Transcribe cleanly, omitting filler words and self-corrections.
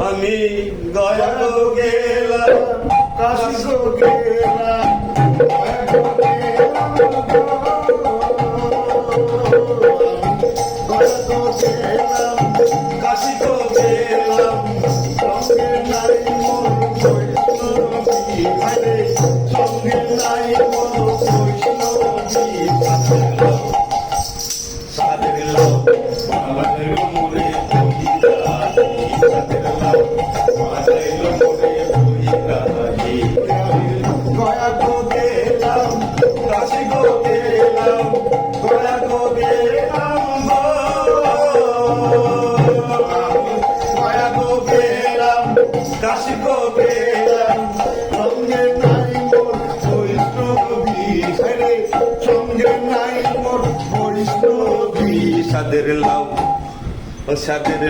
আমি গয়া গেলাম কাশি গেলাম কাশি গেলাম সঙ্গে নাই মোর বৈষ্ণবী ভাইরে সঙ্গে নাই মোর বৈষ্ণবী সাদের লাও আমাদের মোরে সাদের লাও আমাদের মোরে গয়া গো গেলাম কাশি গো গেলাম গয়া গো গেলাম গয়া গো গেলাম কাশি গো গেলাম সঙ্গে নাই মোর বৈষ্ণবী রে সঙ্গে নাই মোর বৈষ্ণবী সাদের লাও সাদের